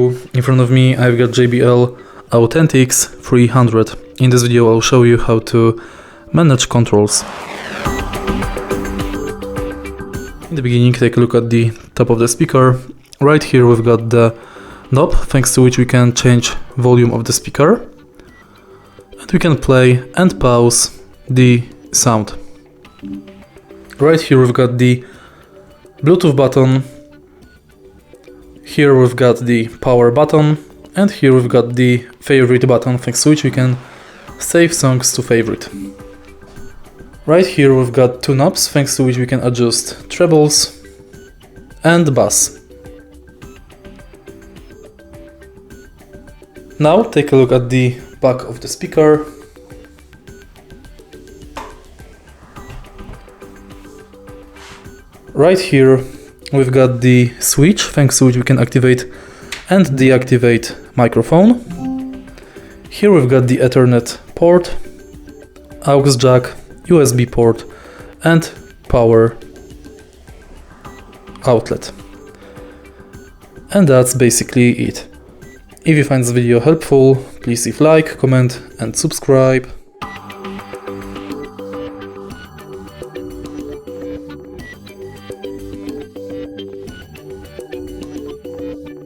So in front of me I've got JBL Authentics 300. In this video I'll show you how to manage controls. In the beginning, take a look at the top of the speaker. Right here we've got the knob, thanks to which we can change volume of the speaker. And we can play and pause the sound. Right here we've got the Bluetooth button. Here we've got the power button. And here we've got the favorite button, thanks to which we can save songs to favorite. Right here we've got two knobs, thanks to which we can adjust trebles and bass. Now take a look at the back of the speaker. Right here we've got the switch, thanks to which we can activate and deactivate microphone. Here we've got the Ethernet port, aux jack, USB port and power outlet. And that's basically it. If you find this video helpful, please leave like, comment and subscribe.